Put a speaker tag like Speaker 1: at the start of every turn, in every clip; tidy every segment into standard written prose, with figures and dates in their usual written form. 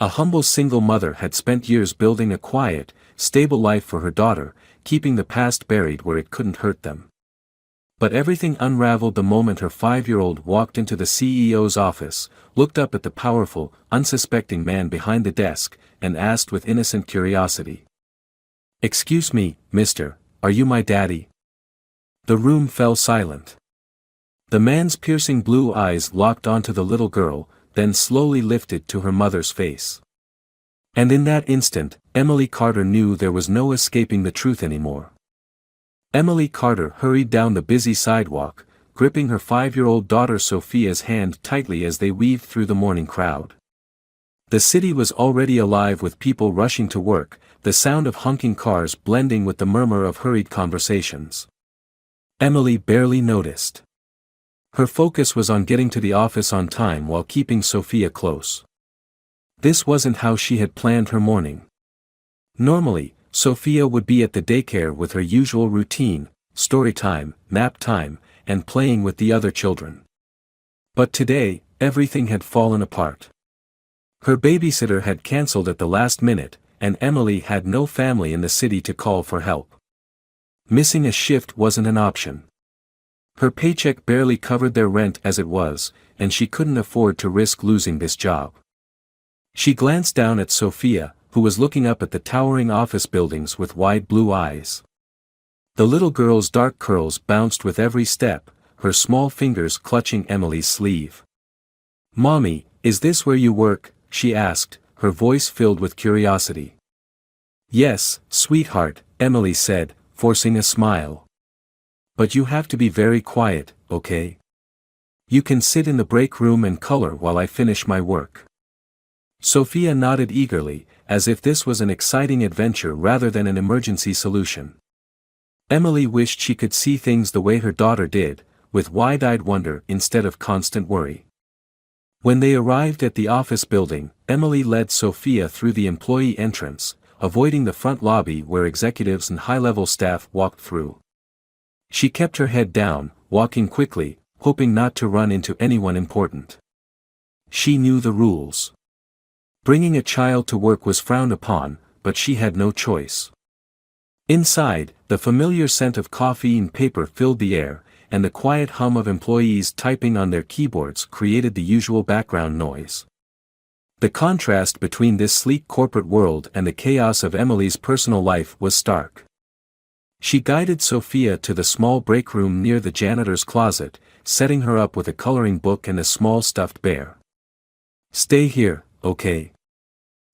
Speaker 1: A humble single mother had spent years building a quiet, stable life for her daughter, keeping the past buried where it couldn't hurt them. But everything unraveled the moment her 5-year-old walked into the CEO's office, looked up at the powerful, unsuspecting man behind the desk, and asked with innocent curiosity. "Excuse me, mister, are you my daddy?" The room fell silent. The man's piercing blue eyes locked onto the little girl, then slowly lifted to her mother's face. And in that instant, Emily Carter knew there was no escaping the truth anymore. Emily Carter hurried down the busy sidewalk, gripping her 5-year-old daughter Sophia's hand tightly as they weaved through the morning crowd. The city was already alive with people rushing to work, the sound of honking cars blending with the murmur of hurried conversations. Emily barely noticed. Her focus was on getting to the office on time while keeping Sophia close. This wasn't how she had planned her morning. Normally, Sophia would be at the daycare with her usual routine, story time, nap time, and playing with the other children. But today, everything had fallen apart. Her babysitter had cancelled at the last minute, and Emily had no family in the city to call for help. Missing a shift wasn't an option. Her paycheck barely covered their rent as it was, and she couldn't afford to risk losing this job. She glanced down at Sophia, who was looking up at the towering office buildings with wide blue eyes. The little girl's dark curls bounced with every step, her small fingers clutching Emily's sleeve. "Mommy, is this where you work?" she asked, her voice filled with curiosity. "Yes, sweetheart," Emily said, forcing a smile. "But you have to be very quiet, okay? You can sit in the break room and color while I finish my work." Sophia nodded eagerly, as if this was an exciting adventure rather than an emergency solution. Emily wished she could see things the way her daughter did, with wide-eyed wonder instead of constant worry. When they arrived at the office building, Emily led Sophia through the employee entrance, avoiding the front lobby where executives and high-level staff walked through. She kept her head down, walking quickly, hoping not to run into anyone important. She knew the rules. Bringing a child to work was frowned upon, but she had no choice. Inside, the familiar scent of coffee and paper filled the air, and the quiet hum of employees typing on their keyboards created the usual background noise. The contrast between this sleek corporate world and the chaos of Emily's personal life was stark. She guided Sophia to the small break room near the janitor's closet, setting her up with a coloring book and a small stuffed bear. "Stay here, okay?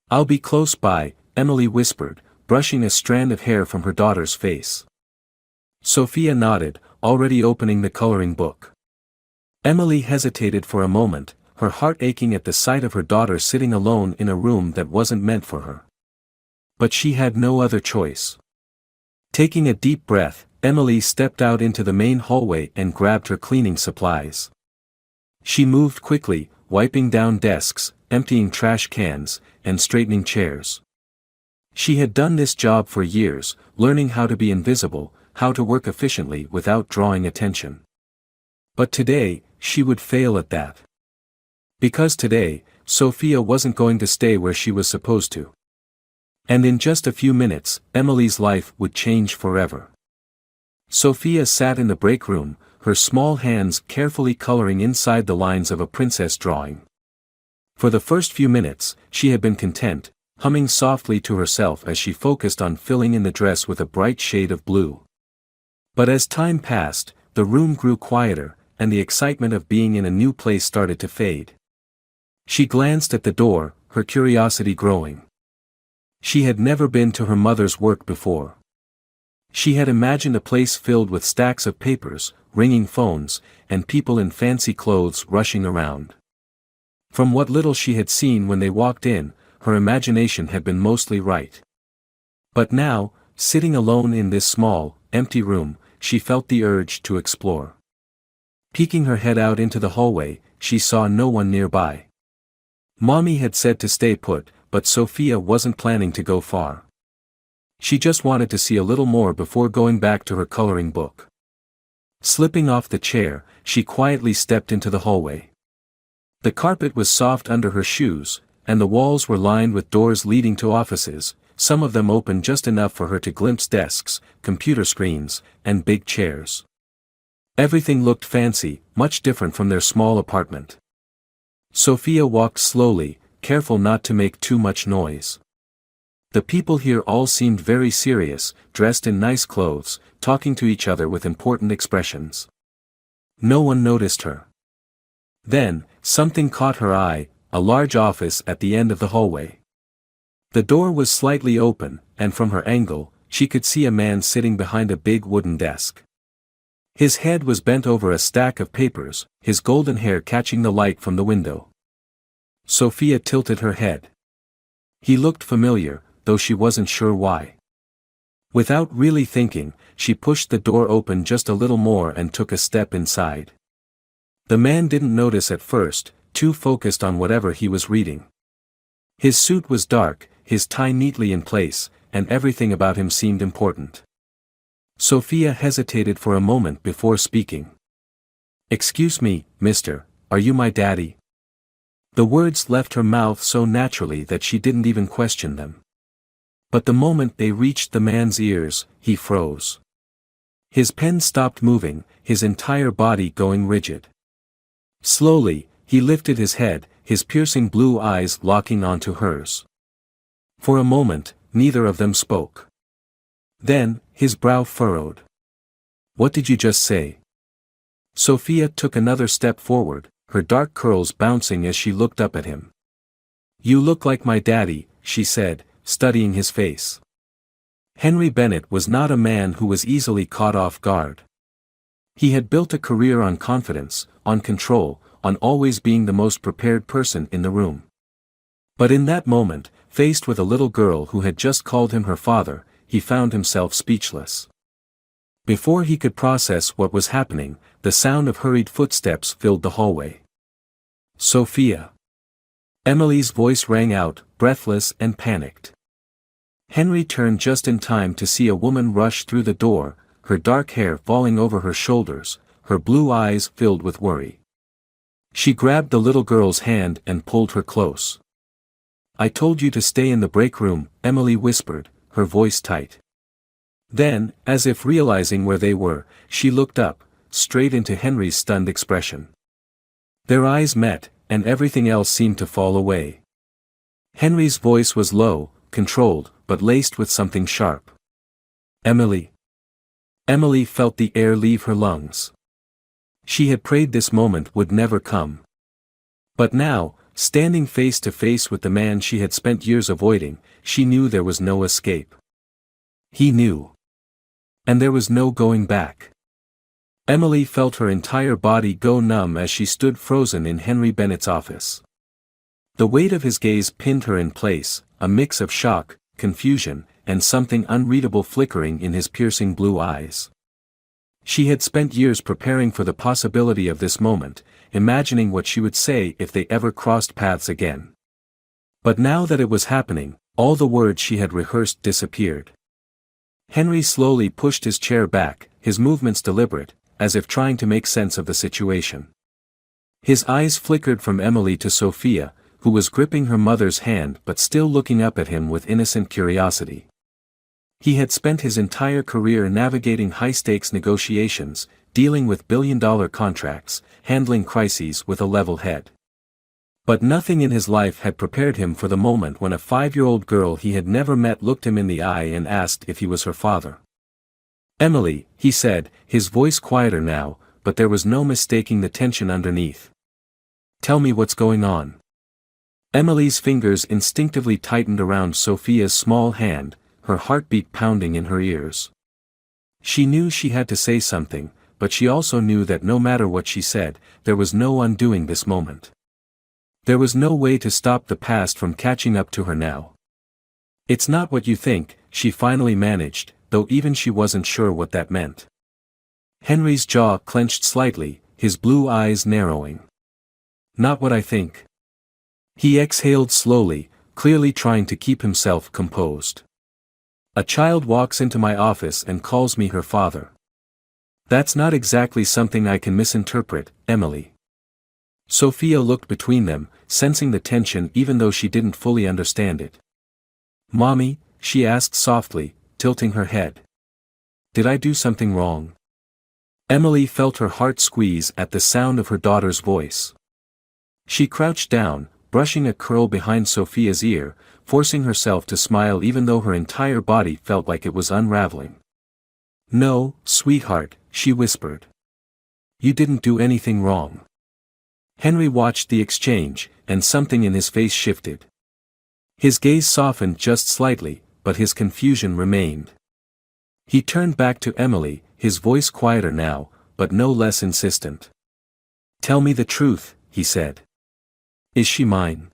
Speaker 1: I'll be close by," Emily whispered, brushing a strand of hair from her daughter's face. Sophia nodded, already opening the coloring book. Emily hesitated for a moment, her heart aching at the sight of her daughter sitting alone in a room that wasn't meant for her. But she had no other choice. Taking a deep breath, Emily stepped out into the main hallway and grabbed her cleaning supplies. She moved quickly, wiping down desks, emptying trash cans, and straightening chairs. She had done this job for years, learning how to be invisible, how to work efficiently without drawing attention. But today, she would fail at that. Because today, Sophia wasn't going to stay where she was supposed to. And in just a few minutes, Emily's life would change forever. Sophia sat in the break room, her small hands carefully coloring inside the lines of a princess drawing. For the first few minutes, she had been content, humming softly to herself as she focused on filling in the dress with a bright shade of blue. But as time passed, the room grew quieter, and the excitement of being in a new place started to fade. She glanced at the door, her curiosity growing. She had never been to her mother's work before. She had imagined a place filled with stacks of papers, ringing phones, and people in fancy clothes rushing around. From what little she had seen when they walked in, her imagination had been mostly right. But now, sitting alone in this small, empty room, she felt the urge to explore. Peeking her head out into the hallway, she saw no one nearby. Mommy had said to stay put, but Sophia wasn't planning to go far. She just wanted to see a little more before going back to her coloring book. Slipping off the chair, she quietly stepped into the hallway. The carpet was soft under her shoes, and the walls were lined with doors leading to offices, some of them open just enough for her to glimpse desks, computer screens, and big chairs. Everything looked fancy, much different from their small apartment. Sophia walked slowly, careful not to make too much noise. The people here all seemed very serious, dressed in nice clothes, talking to each other with important expressions. No one noticed her. Then, something caught her eye, a large office at the end of the hallway. The door was slightly open, and from her angle, she could see a man sitting behind a big wooden desk. His head was bent over a stack of papers, his golden hair catching the light from the window. Sophia tilted her head. He looked familiar, though she wasn't sure why. Without really thinking, she pushed the door open just a little more and took a step inside. The man didn't notice at first, too focused on whatever he was reading. His suit was dark, his tie neatly in place, and everything about him seemed important. Sophia hesitated for a moment before speaking. "Excuse me, mister, are you my daddy?" The words left her mouth so naturally that she didn't even question them. But the moment they reached the man's ears, he froze. His pen stopped moving, his entire body going rigid. Slowly, he lifted his head, his piercing blue eyes locking onto hers. For a moment, neither of them spoke. Then, his brow furrowed. "What did you just say?" Sophia took another step forward, her dark curls bouncing as she looked up at him. "You look like my daddy," she said, studying his face. Henry Bennett was not a man who was easily caught off guard. He had built a career on confidence, on control, on always being the most prepared person in the room. But in that moment, faced with a little girl who had just called him her father, he found himself speechless. Before he could process what was happening, the sound of hurried footsteps filled the hallway. "Sophia." Emily's voice rang out, breathless and panicked. Henry turned just in time to see a woman rush through the door, her dark hair falling over her shoulders, her blue eyes filled with worry. She grabbed the little girl's hand and pulled her close. "I told you to stay in the break room," Emily whispered, her voice tight. Then, as if realizing where they were, she looked up, straight into Henry's stunned expression. Their eyes met, and everything else seemed to fall away. Henry's voice was low, controlled, but laced with something sharp. "Emily." Emily felt the air leave her lungs. She had prayed this moment would never come. But now, standing face to face with the man she had spent years avoiding, she knew there was no escape. He knew. And there was no going back. Emily felt her entire body go numb as she stood frozen in Henry Bennett's office. The weight of his gaze pinned her in place, a mix of shock, confusion, and something unreadable flickering in his piercing blue eyes. She had spent years preparing for the possibility of this moment, imagining what she would say if they ever crossed paths again. But now that it was happening, all the words she had rehearsed disappeared. Henry slowly pushed his chair back, his movements deliberate, as if trying to make sense of the situation. His eyes flickered from Emily to Sophia, who was gripping her mother's hand but still looking up at him with innocent curiosity. He had spent his entire career navigating high-stakes negotiations, dealing with billion-dollar contracts, handling crises with a level head. But nothing in his life had prepared him for the moment when a 5-year-old girl he had never met looked him in the eye and asked if he was her father. "Emily," he said, his voice quieter now, but there was no mistaking the tension underneath. "Tell me what's going on." Emily's fingers instinctively tightened around Sophia's small hand, her heartbeat pounding in her ears. She knew she had to say something, but she also knew that no matter what she said, there was no undoing this moment. There was no way to stop the past from catching up to her now. "It's not what you think," she finally managed, though even she wasn't sure what that meant. Henry's jaw clenched slightly, his blue eyes narrowing. "Not what I think." He exhaled slowly, clearly trying to keep himself composed. "A child walks into my office and calls me her father. That's not exactly something I can misinterpret, Emily." Sophia looked between them, sensing the tension even though she didn't fully understand it. "Mommy," she asked softly, tilting her head. "Did I do something wrong?" Emily felt her heart squeeze at the sound of her daughter's voice. She crouched down, brushing a curl behind Sophia's ear, forcing herself to smile even though her entire body felt like it was unraveling. "No, sweetheart," she whispered. "You didn't do anything wrong." Henry watched the exchange, and something in his face shifted. His gaze softened just slightly, but his confusion remained. He turned back to Emily, his voice quieter now, but no less insistent. "Tell me the truth," he said. "Is she mine?"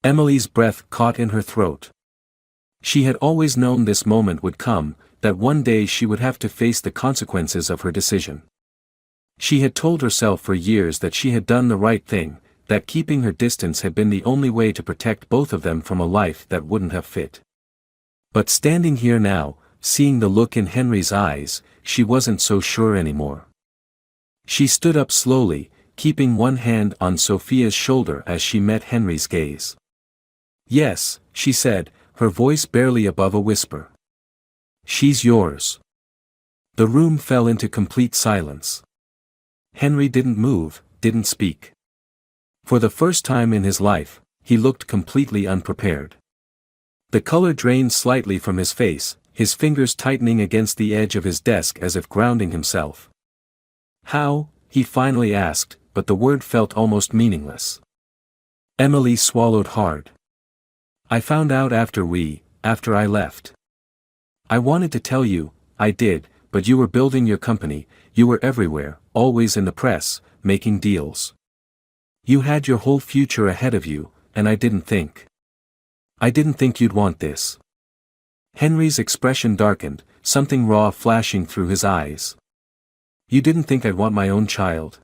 Speaker 1: Emily's breath caught in her throat. She had always known this moment would come, that one day she would have to face the consequences of her decision. She had told herself for years that she had done the right thing, that keeping her distance had been the only way to protect both of them from a life that wouldn't have fit. But standing here now, seeing the look in Henry's eyes, she wasn't so sure anymore. She stood up slowly, keeping one hand on Sophia's shoulder as she met Henry's gaze. "Yes," she said, her voice barely above a whisper. "She's yours." The room fell into complete silence. Henry didn't move, didn't speak. For the first time in his life, he looked completely unprepared. The color drained slightly from his face, his fingers tightening against the edge of his desk as if grounding himself. "How?" he finally asked, but the word felt almost meaningless. Emily swallowed hard. "I found out after I left. I wanted to tell you, I did, but you were building your company, you were everywhere, always in the press, making deals. You had your whole future ahead of you, and I didn't think you'd want this." Henry's expression darkened, something raw flashing through his eyes. "You didn't think I'd want my own child?"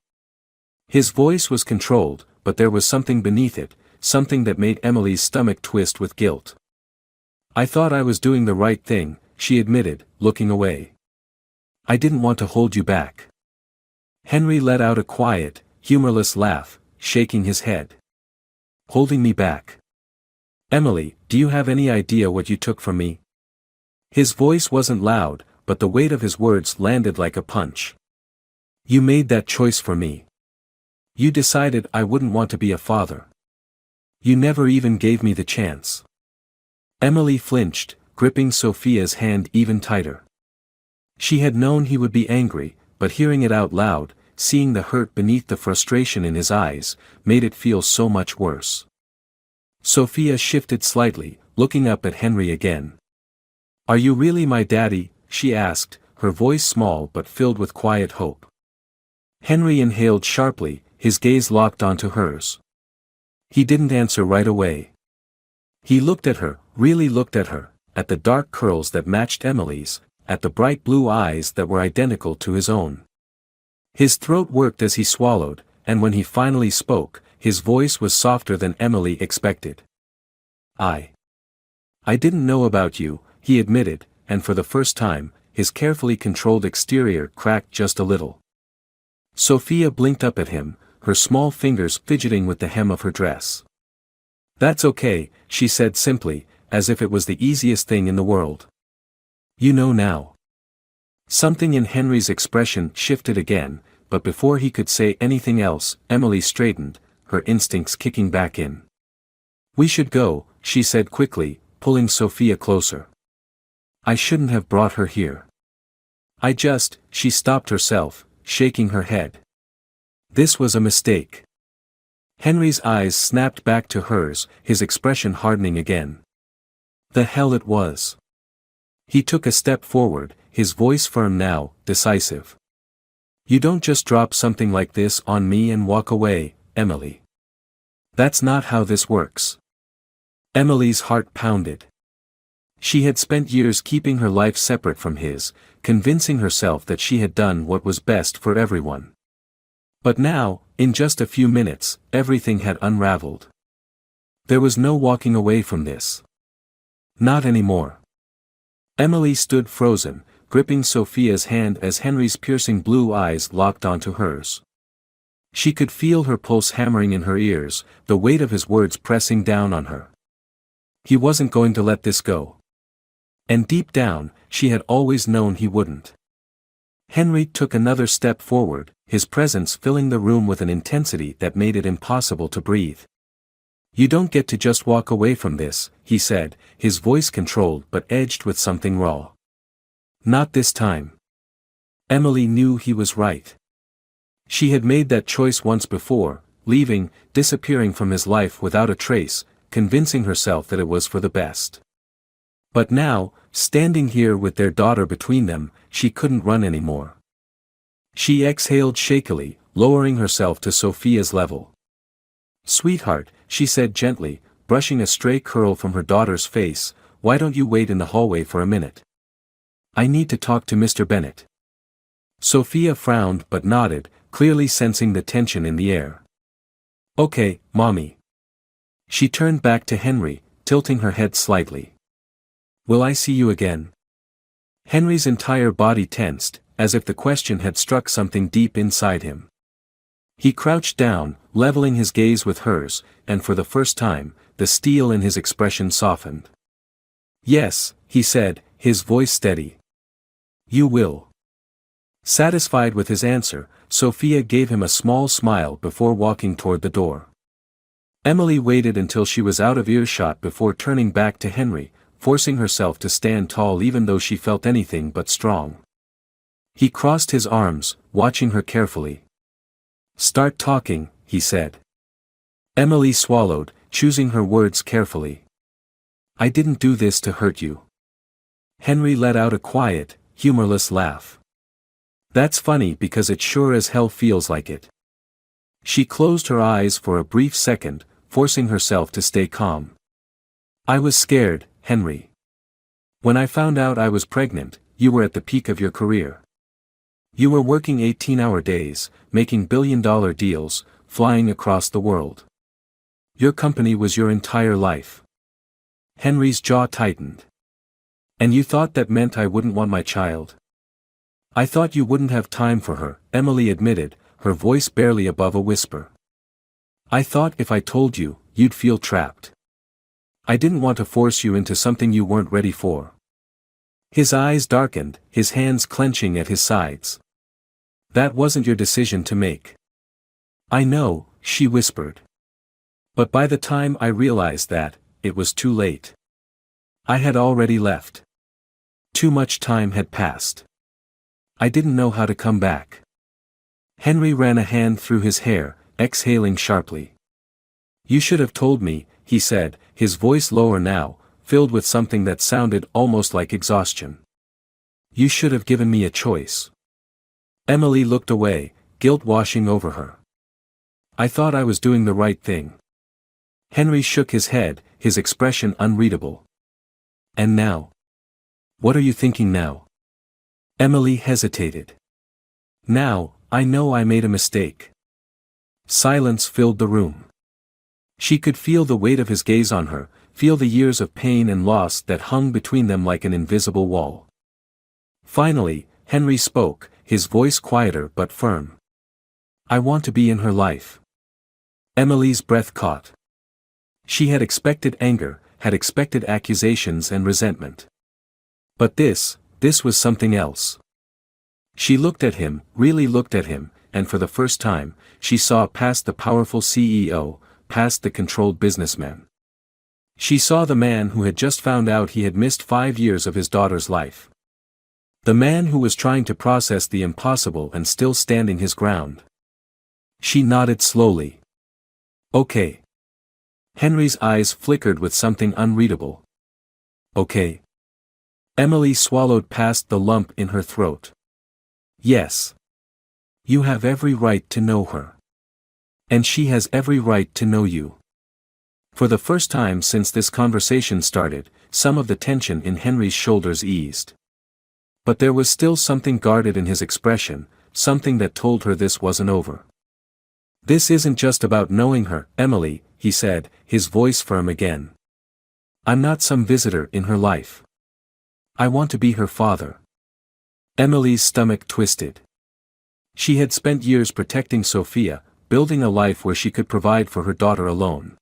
Speaker 1: His voice was controlled, but there was something beneath it, something that made Emily's stomach twist with guilt. "I thought I was doing the right thing," she admitted, looking away. "I didn't want to hold you back." Henry let out a quiet, humorless laugh, shaking his head. "Holding me back? Emily, do you have any idea what you took from me?" His voice wasn't loud, but the weight of his words landed like a punch. "You made that choice for me. You decided I wouldn't want to be a father. You never even gave me the chance." Emily flinched, gripping Sophia's hand even tighter. She had known he would be angry, but hearing it out loud, seeing the hurt beneath the frustration in his eyes, made it feel so much worse. Sophia shifted slightly, looking up at Henry again. "Are you really my daddy?" she asked, her voice small but filled with quiet hope. Henry inhaled sharply, his gaze locked onto hers. He didn't answer right away. He looked at her, really looked at her, at the dark curls that matched Emily's, at the bright blue eyes that were identical to his own. His throat worked as he swallowed, and when he finally spoke, his voice was softer than Emily expected. I didn't know about you," he admitted, and for the first time, his carefully controlled exterior cracked just a little. Sophia blinked up at him, her small fingers fidgeting with the hem of her dress. "That's okay," she said simply, as if it was the easiest thing in the world. "You know now." Something in Henry's expression shifted again, but before he could say anything else, Emily straightened, her instincts kicking back in. "We should go," she said quickly, pulling Sophia closer. "I shouldn't have brought her here. She stopped herself, shaking her head. This was a mistake." Henry's eyes snapped back to hers, his expression hardening again. "The hell it was." He took a step forward, his voice firm now, decisive. "You don't just drop something like this on me and walk away, Emily. That's not how this works." Emily's heart pounded. She had spent years keeping her life separate from his, convincing herself that she had done what was best for everyone. But now, in just a few minutes, everything had unraveled. There was no walking away from this. Not anymore. Emily stood frozen, gripping Sophia's hand as Henry's piercing blue eyes locked onto hers. She could feel her pulse hammering in her ears, the weight of his words pressing down on her. He wasn't going to let this go. And deep down, she had always known he wouldn't. Henry took another step forward, his presence filling the room with an intensity that made it impossible to breathe. "You don't get to just walk away from this," he said, his voice controlled but edged with something raw. "Not this time." Emily knew he was right. She had made that choice once before, leaving, disappearing from his life without a trace, convincing herself that it was for the best. But now, standing here with their daughter between them, she couldn't run anymore. She exhaled shakily, lowering herself to Sophia's level. "Sweetheart," she said gently, brushing a stray curl from her daughter's face, "why don't you wait in the hallway for a minute? I need to talk to Mr. Bennet." Sophia frowned but nodded, clearly sensing the tension in the air. "Okay, Mommy." She turned back to Henry, tilting her head slightly. "Will I see you again?" Henry's entire body tensed, as if the question had struck something deep inside him. He crouched down, leveling his gaze with hers, and for the first time, the steel in his expression softened. "Yes," he said, his voice steady. "You will." Satisfied with his answer, Sophia gave him a small smile before walking toward the door. Emily waited until she was out of earshot before turning back to Henry, forcing herself to stand tall even though she felt anything but strong. He crossed his arms, watching her carefully. "Start talking," he said. Emily swallowed, choosing her words carefully. "I didn't do this to hurt you." Henry let out a quiet, humorless laugh. "That's funny because it sure as hell feels like it." She closed her eyes for a brief second, forcing herself to stay calm. "I was scared, Henry. When I found out I was pregnant, you were at the peak of your career. You were working 18-hour days, making billion-dollar deals, flying across the world. Your company was your entire life." Henry's jaw tightened. "And you thought that meant I wouldn't want my child?" "I thought you wouldn't have time for her," Emily admitted, her voice barely above a whisper. "I thought if I told you, you'd feel trapped. I didn't want to force you into something you weren't ready for." His eyes darkened, his hands clenching at his sides. "That wasn't your decision to make." "I know," she whispered. "But by the time I realized that, it was too late. I had already left. Too much time had passed. I didn't know how to come back." Henry ran a hand through his hair, exhaling sharply. "You should have told me," he said, his voice lower now, filled with something that sounded almost like exhaustion. "You should have given me a choice." Emily looked away, guilt washing over her. "I thought I was doing the right thing." Henry shook his head, his expression unreadable. "And now? What are you thinking now?" Emily hesitated. "Now, I know I made a mistake." Silence filled the room. She could feel the weight of his gaze on her, feel the years of pain and loss that hung between them like an invisible wall. Finally, Henry spoke, his voice quieter but firm. "I want to be in her life." Emily's breath caught. She had expected anger, had expected accusations and resentment. But this was something else. She looked at him, really looked at him, and for the first time, she saw past the powerful CEO, past the controlled businessman. She saw the man who had just found out he had missed 5 years of his daughter's life. The man who was trying to process the impossible and still standing his ground. She nodded slowly. "Okay." Henry's eyes flickered with something unreadable. "Okay." Emily swallowed past the lump in her throat. "Yes. You have every right to know her. And she has every right to know you." For the first time since this conversation started, some of the tension in Henry's shoulders eased. But there was still something guarded in his expression, something that told her this wasn't over. "This isn't just about knowing her, Emily," he said, his voice firm again. "I'm not some visitor in her life. I want to be her father." Emily's stomach twisted. She had spent years protecting Sophia, building a life where she could provide for her daughter alone.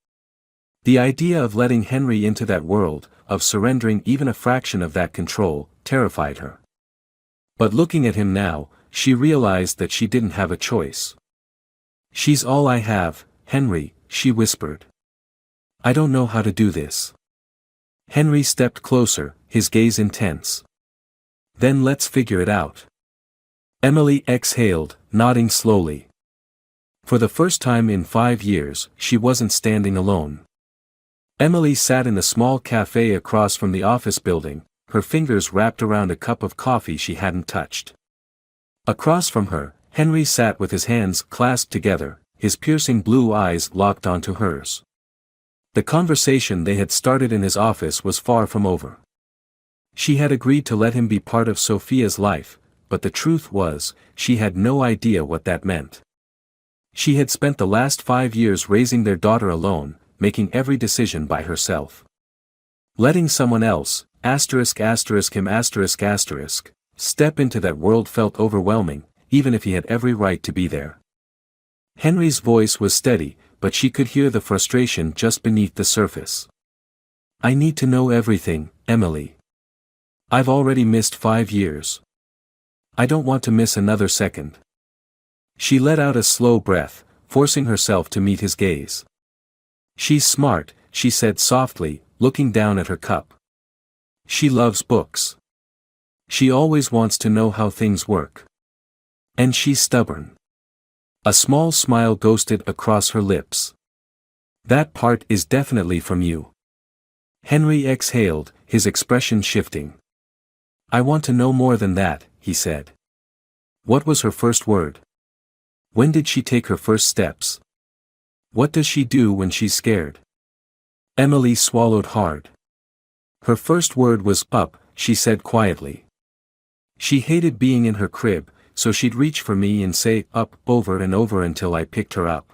Speaker 1: The idea of letting Henry into that world, of surrendering even a fraction of that control, terrified her. But looking at him now, she realized that she didn't have a choice. "She's all I have, Henry," she whispered. "I don't know how to do this." Henry stepped closer, his gaze intense. "Then let's figure it out." Emily exhaled, nodding slowly. For the first time in 5 years, she wasn't standing alone. Emily sat in a small cafe across from the office building, her fingers wrapped around a cup of coffee she hadn't touched. Across from her, Henry sat with his hands clasped together, his piercing blue eyes locked onto hers. The conversation they had started in his office was far from over. She had agreed to let him be part of Sophia's life, but the truth was, she had no idea what that meant. She had spent the last 5 years raising their daughter alone, making every decision by herself. Letting someone else, step into that world felt overwhelming, even if he had every right to be there. Henry's voice was steady, but she could hear the frustration just beneath the surface. "I need to know everything, Emily. I've already missed 5 years. I don't want to miss another second." She let out a slow breath, forcing herself to meet his gaze. "She's smart," she said softly, looking down at her cup. "She loves books. She always wants to know how things work. And she's stubborn." A small smile ghosted across her lips. "That part is definitely from you." Henry exhaled, his expression shifting. "I want to know more than that," he said. "What was her first word? When did she take her first steps? What does she do when she's scared?" Emily swallowed hard. "Her first word was up," she said quietly. "She hated being in her crib, so she'd reach for me and say up over and over until I picked her up."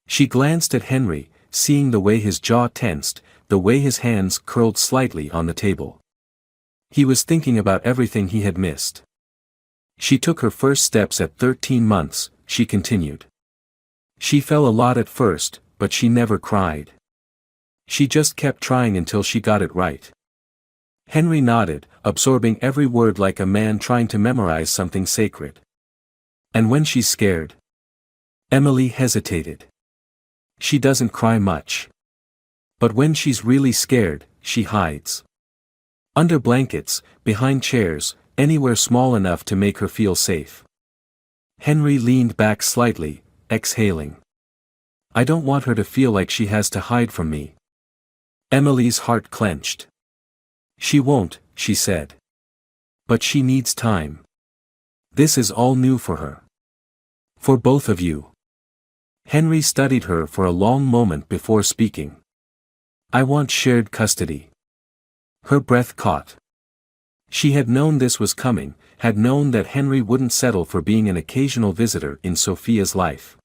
Speaker 1: She glanced at Henry, seeing the way his jaw tensed, the way his hands curled slightly on the table. He was thinking about everything he had missed. "She took her first steps at 13 months, she continued. "She fell a lot at first, but she never cried. She just kept trying until she got it right." Henry nodded, absorbing every word like a man trying to memorize something sacred. "And when she's scared?" Emily hesitated. "She doesn't cry much. But when she's really scared, she hides. Under blankets, behind chairs, anywhere small enough to make her feel safe." Henry leaned back slightly, exhaling. "I don't want her to feel like she has to hide from me." Emily's heart clenched. "She won't," she said. "But she needs time. This is all new for her. For both of you." Henry studied her for a long moment before speaking. "I want shared custody." Her breath caught. She had known this was coming, had known that Henry wouldn't settle for being an occasional visitor in Sophia's life.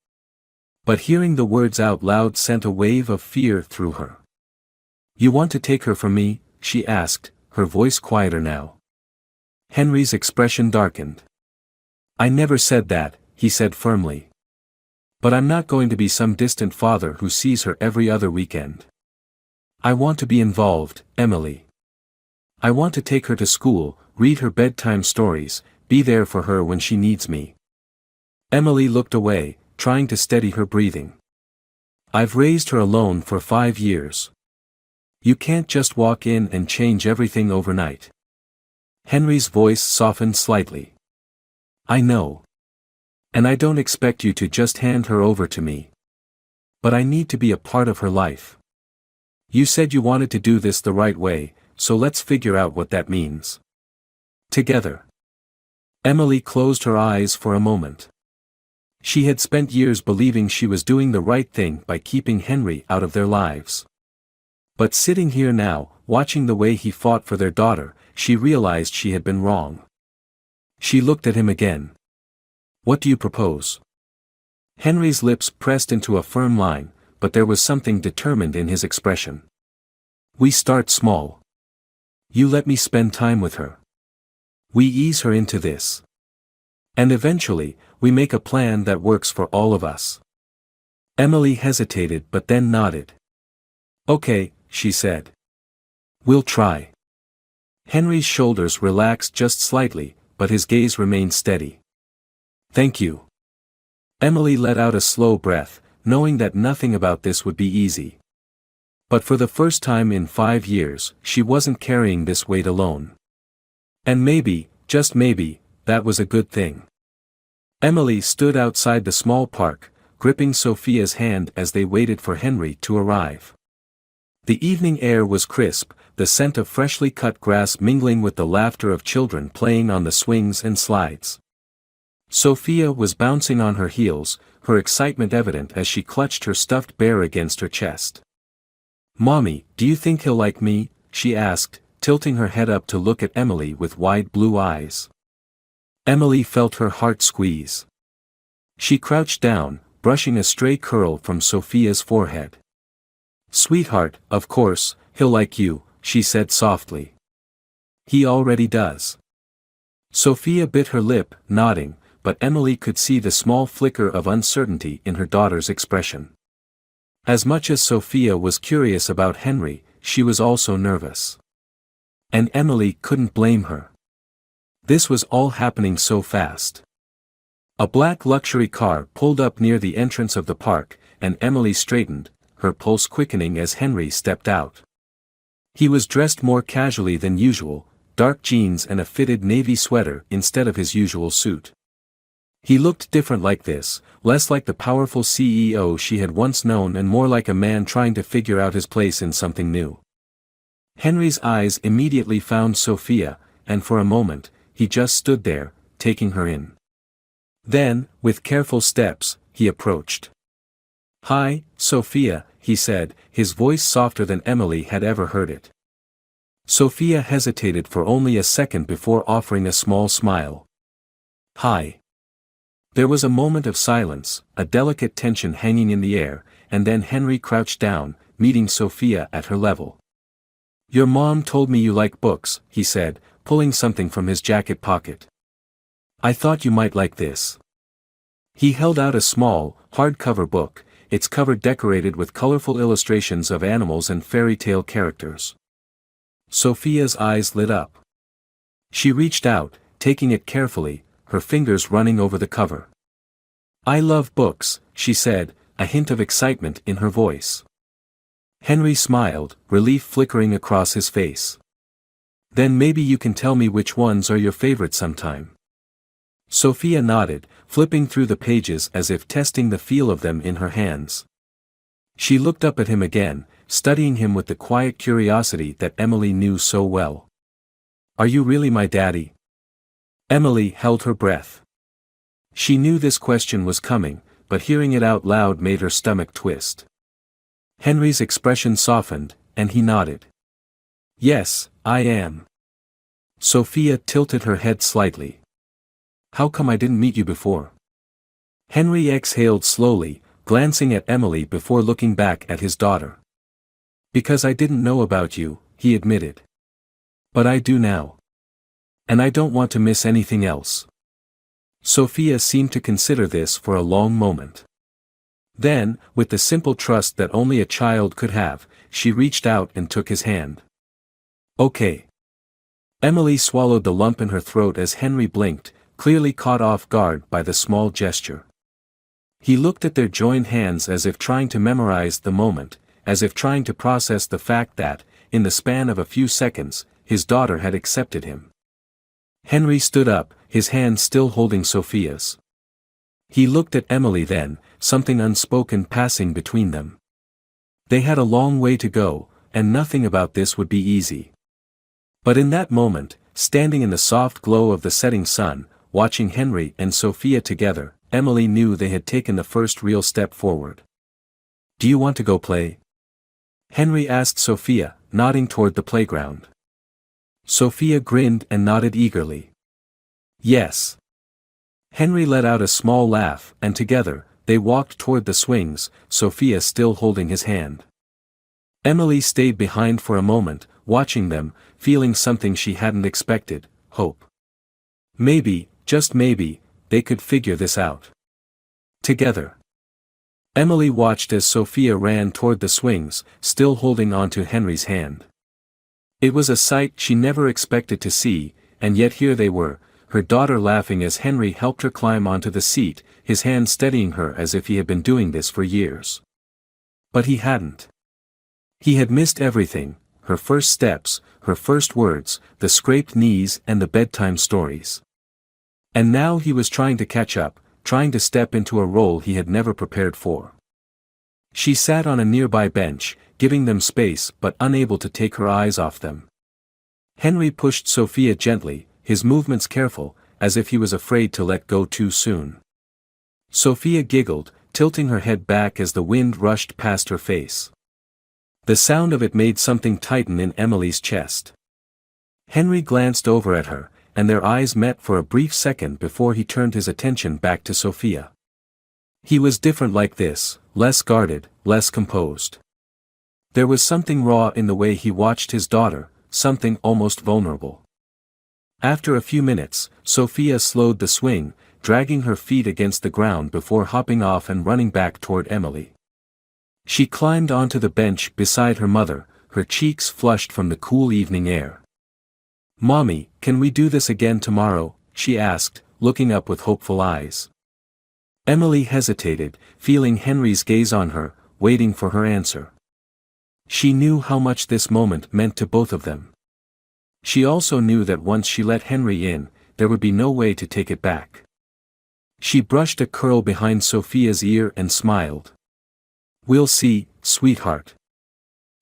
Speaker 1: But hearing the words out loud sent a wave of fear through her. "You want to take her from me?" she asked, her voice quieter now. Henry's expression darkened. "I never said that," he said firmly. "But I'm not going to be some distant father who sees her every other weekend. I want to be involved, Emily. I want to take her to school, read her bedtime stories, be there for her when she needs me." Emily looked away, trying to steady her breathing. "I've raised her alone for 5 years. You can't just walk in and change everything overnight." Henry's voice softened slightly. "I know. And I don't expect you to just hand her over to me. But I need to be a part of her life. You said you wanted to do this the right way, so let's figure out what that means. Together." Emily closed her eyes for a moment. She had spent years believing she was doing the right thing by keeping Henry out of their lives. But sitting here now, watching the way he fought for their daughter, she realized she had been wrong. She looked at him again. "What do you propose?" Henry's lips pressed into a firm line, but there was something determined in his expression. "We start small. You let me spend time with her. We ease her into this. And eventually, we make a plan that works for all of us." Emily hesitated but then nodded. Okay, she said. We'll try. Henry's shoulders relaxed just slightly, but his gaze remained steady. Thank you. Emily let out a slow breath, knowing that nothing about this would be easy. But for the first time in 5 years, she wasn't carrying this weight alone. And maybe, just maybe, that was a good thing. Emily stood outside the small park, gripping Sophia's hand as they waited for Henry to arrive. The evening air was crisp, the scent of freshly cut grass mingling with the laughter of children playing on the swings and slides. Sophia was bouncing on her heels, her excitement evident as she clutched her stuffed bear against her chest. "Mommy, do you think he'll like me?" she asked, tilting her head up to look at Emily with wide blue eyes. Emily felt her heart squeeze. She crouched down, brushing a stray curl from Sophia's forehead. "Sweetheart, of course, he'll like you," she said softly. "He already does." Sophia bit her lip, nodding, but Emily could see the small flicker of uncertainty in her daughter's expression. As much as Sophia was curious about Henry, she was also nervous. And Emily couldn't blame her. This was all happening so fast. A black luxury car pulled up near the entrance of the park, and Emily straightened, her pulse quickening as Henry stepped out. He was dressed more casually than usual, dark jeans and a fitted navy sweater instead of his usual suit. He looked different like this, less like the powerful CEO she had once known and more like a man trying to figure out his place in something new. Henry's eyes immediately found Sophia, and for a moment, he just stood there, taking her in. Then, with careful steps, he approached. "Hi, Sophia," he said, his voice softer than Emily had ever heard it. Sophia hesitated for only a second before offering a small smile. "Hi." There was a moment of silence, a delicate tension hanging in the air, and then Henry crouched down, meeting Sophia at her level. "Your mom told me you like books," he said, pulling something from his jacket pocket. "I thought you might like this." He held out a small, hardcover book, its cover decorated with colorful illustrations of animals and fairy tale characters. Sophia's eyes lit up. She reached out, taking it carefully, her fingers running over the cover. "I love books," she said, a hint of excitement in her voice. Henry smiled, relief flickering across his face. "Then maybe you can tell me which ones are your favorite sometime." Sophia nodded, flipping through the pages as if testing the feel of them in her hands. She looked up at him again, studying him with the quiet curiosity that Emily knew so well. "Are you really my daddy?" Emily held her breath. She knew this question was coming, but hearing it out loud made her stomach twist. Henry's expression softened, and he nodded. "Yes, I am." Sophia tilted her head slightly. "How come I didn't meet you before?" Henry exhaled slowly, glancing at Emily before looking back at his daughter. "Because I didn't know about you," he admitted. "But I do now. And I don't want to miss anything else." Sophia seemed to consider this for a long moment. Then, with the simple trust that only a child could have, she reached out and took his hand. "Okay." Emily swallowed the lump in her throat as Henry blinked, clearly caught off guard by the small gesture. He looked at their joined hands as if trying to memorize the moment, as if trying to process the fact that, in the span of a few seconds, his daughter had accepted him. Henry stood up, his hand still holding Sophia's. He looked at Emily then, something unspoken passing between them. They had a long way to go, and nothing about this would be easy. But in that moment, standing in the soft glow of the setting sun, watching Henry and Sophia together, Emily knew they had taken the first real step forward. "Do you want to go play?" Henry asked Sophia, nodding toward the playground. Sophia grinned and nodded eagerly. "Yes." Henry let out a small laugh, and together, they walked toward the swings, Sophia still holding his hand. Emily stayed behind for a moment, watching them, feeling something she hadn't expected, hope. Maybe, just maybe, they could figure this out. Together. Emily watched as Sophia ran toward the swings, still holding on to Henry's hand. It was a sight she never expected to see, and yet here they were, her daughter laughing as Henry helped her climb onto the seat, his hand steadying her as if he had been doing this for years. But he hadn't. He had missed everything, her first steps, her first words, the scraped knees and the bedtime stories. And now he was trying to catch up, trying to step into a role he had never prepared for. She sat on a nearby bench, giving them space but unable to take her eyes off them. Henry pushed Sophia gently, his movements careful, as if he was afraid to let go too soon. Sophia giggled, tilting her head back as the wind rushed past her face. The sound of it made something tighten in Emily's chest. Henry glanced over at her, and their eyes met for a brief second before he turned his attention back to Sophia. He was different like this, less guarded, less composed. There was something raw in the way he watched his daughter, something almost vulnerable. After a few minutes, Sophia slowed the swing, dragging her feet against the ground before hopping off and running back toward Emily. She climbed onto the bench beside her mother, her cheeks flushed from the cool evening air. "Mommy, can we do this again tomorrow?" she asked, looking up with hopeful eyes. Emily hesitated, feeling Henry's gaze on her, waiting for her answer. She knew how much this moment meant to both of them. She also knew that once she let Henry in, there would be no way to take it back. She brushed a curl behind Sophia's ear and smiled. "We'll see, sweetheart."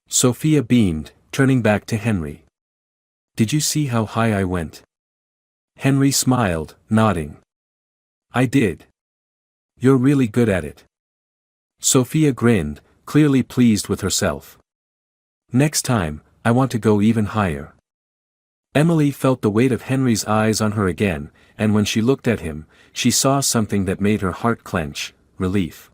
Speaker 1: Sophia beamed, turning back to Henry. "Did you see how high I went?" Henry smiled, nodding. "I did. You're really good at it." Sophia grinned, clearly pleased with herself. "Next time, I want to go even higher." Emily felt the weight of Henry's eyes on her again, and when she looked at him, she saw something that made her heart clench, relief.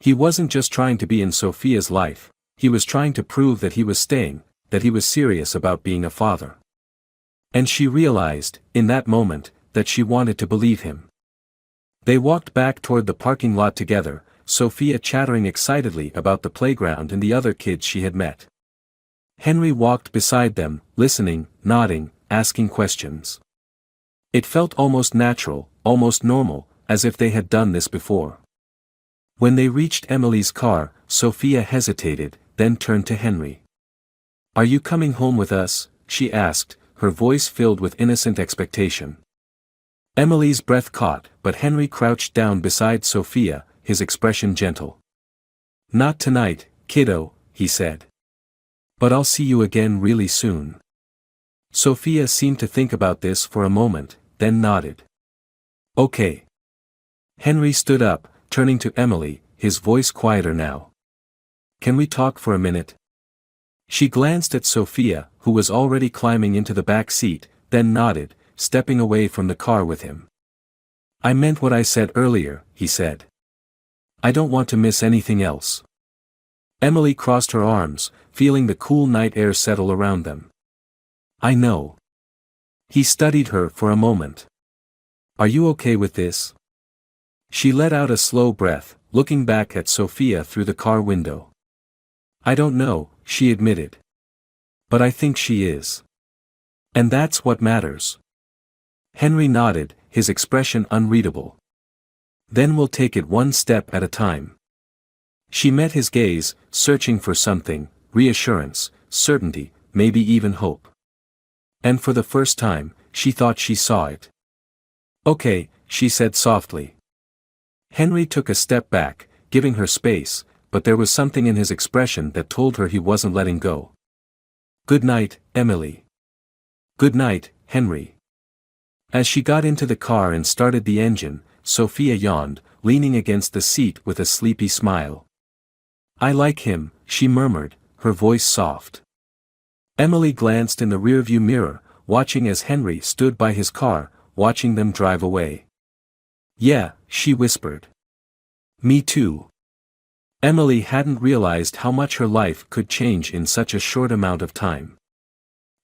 Speaker 1: He wasn't just trying to be in Sophia's life, he was trying to prove that he was staying, that he was serious about being a father. And she realized, in that moment, that she wanted to believe him. They walked back toward the parking lot together, Sophia chattering excitedly about the playground and the other kids she had met. Henry walked beside them, listening, nodding, asking questions. It felt almost natural, almost normal, as if they had done this before. When they reached Emily's car, Sophia hesitated, then turned to Henry. "Are you coming home with us?" she asked, her voice filled with innocent expectation. Emily's breath caught, but Henry crouched down beside Sophia, his expression gentle. "Not tonight, kiddo," he said. "But I'll see you again really soon." Sophia seemed to think about this for a moment, then nodded. "Okay." Henry stood up, turning to Emily, his voice quieter now. "Can we talk for a minute?" She glanced at Sophia, who was already climbing into the back seat, then nodded, stepping away from the car with him. "I meant what I said earlier," he said. "I don't want to miss anything else." Emily crossed her arms, feeling the cool night air settle around them. "I know." He studied her for a moment. "Are you okay with this?" She let out a slow breath, looking back at Sophia through the car window. "I don't know," she admitted. "But I think she is. And that's what matters." Henry nodded, his expression unreadable. "Then we'll take it one step at a time." She met his gaze, searching for something, reassurance, certainty, maybe even hope. And for the first time, she thought she saw it. "Okay," she said softly. Henry took a step back, giving her space, but there was something in his expression that told her he wasn't letting go. "Good night, Emily." "Good night, Henry." As she got into the car and started the engine, Sophia yawned, leaning against the seat with a sleepy smile. "I like him," she murmured, her voice soft. Emily glanced in the rearview mirror, watching as Henry stood by his car, watching them drive away. "Yeah," she whispered. "Me too." Emily hadn't realized how much her life could change in such a short amount of time.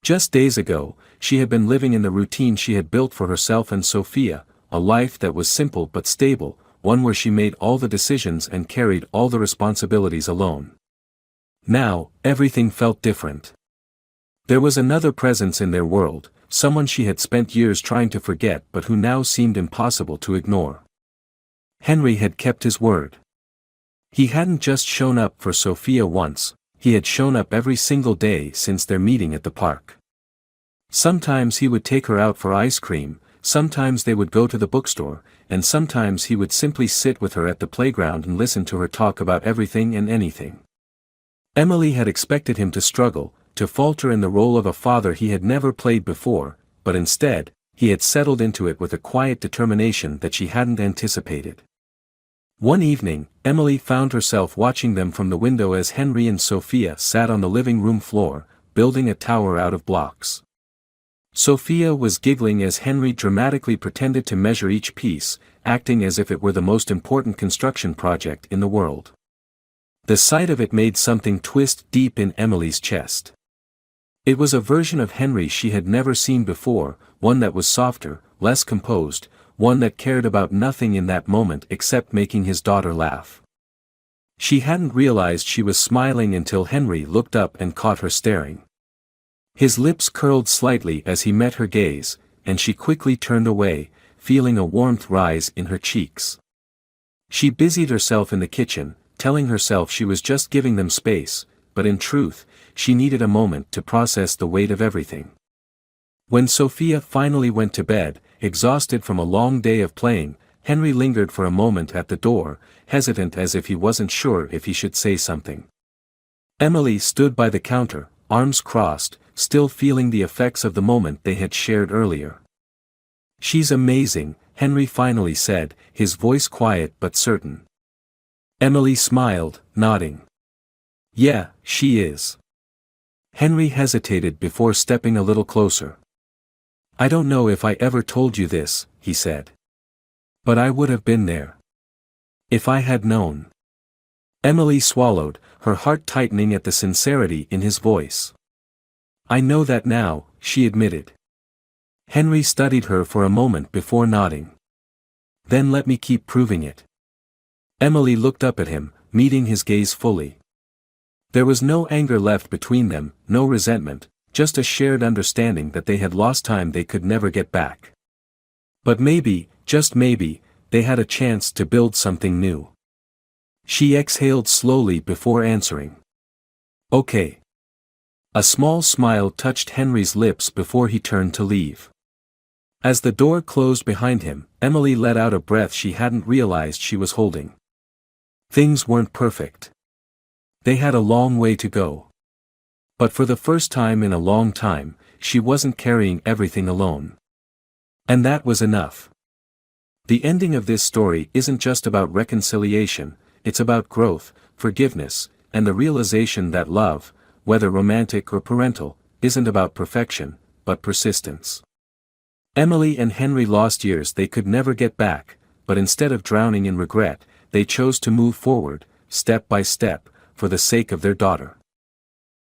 Speaker 1: Just days ago, she had been living in the routine she had built for herself and Sophia, a life that was simple but stable, one where she made all the decisions and carried all the responsibilities alone. Now, everything felt different. There was another presence in their world, someone she had spent years trying to forget but who now seemed impossible to ignore. Henry had kept his word. He hadn't just shown up for Sophia once, he had shown up every single day since their meeting at the park. Sometimes he would take her out for ice cream, sometimes they would go to the bookstore, and sometimes he would simply sit with her at the playground and listen to her talk about everything and anything. Emily had expected him to struggle, to falter in the role of a father he had never played before, but instead, he had settled into it with a quiet determination that she hadn't anticipated. One evening, Emily found herself watching them from the window as Henry and Sophia sat on the living room floor, building a tower out of blocks. Sophia was giggling as Henry dramatically pretended to measure each piece, acting as if it were the most important construction project in the world. The sight of it made something twist deep in Emily's chest. It was a version of Henry she had never seen before, one that was softer, less composed, one that cared about nothing in that moment except making his daughter laugh. She hadn't realized she was smiling until Henry looked up and caught her staring. His lips curled slightly as he met her gaze, and she quickly turned away, feeling a warmth rise in her cheeks. She busied herself in the kitchen, telling herself she was just giving them space, but in truth, she needed a moment to process the weight of everything. When Sophia finally went to bed, exhausted from a long day of playing, Henry lingered for a moment at the door, hesitant as if he wasn't sure if he should say something. Emily stood by the counter, arms crossed, still feeling the effects of the moment they had shared earlier. "She's amazing," Henry finally said, his voice quiet but certain. Emily smiled, nodding. "Yeah, she is." Henry hesitated before stepping a little closer. "I don't know if I ever told you this," he said. "But I would have been there. If I had known." Emily swallowed, her heart tightening at the sincerity in his voice. "I know that now," she admitted. Henry studied her for a moment before nodding. "Then let me keep proving it." Emily looked up at him, meeting his gaze fully. There was no anger left between them, no resentment, just a shared understanding that they had lost time they could never get back. But maybe, just maybe, they had a chance to build something new. She exhaled slowly before answering. "Okay." A small smile touched Henry's lips before he turned to leave. As the door closed behind him, Emily let out a breath she hadn't realized she was holding. Things weren't perfect. They had a long way to go. But for the first time in a long time, she wasn't carrying everything alone. And that was enough. The ending of this story isn't just about reconciliation, it's about growth, forgiveness, and the realization that love, whether romantic or parental, isn't about perfection, but persistence. Emily and Henry lost years they could never get back, but instead of drowning in regret, they chose to move forward, step by step, for the sake of their daughter.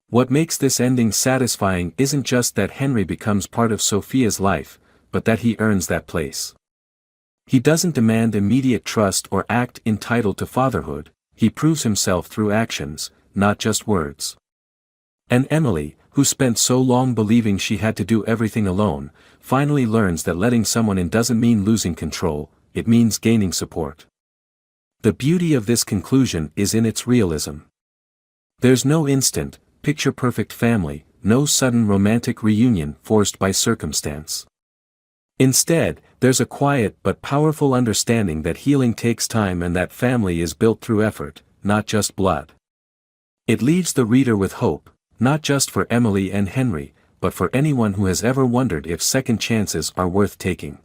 Speaker 1: What makes this ending satisfying isn't just that Henry becomes part of Sophia's life, but that he earns that place. He doesn't demand immediate trust or act entitled to fatherhood, he proves himself through actions, not just words. And Emily, who spent so long believing she had to do everything alone, finally learns that letting someone in doesn't mean losing control, it means gaining support. The beauty of this conclusion is in its realism. There's no instant, picture-perfect family, no sudden romantic reunion forced by circumstance. Instead, there's a quiet but powerful understanding that healing takes time and that family is built through effort, not just blood. It leaves the reader with hope, not just for Emily and Henry, but for anyone who has ever wondered if second chances are worth taking.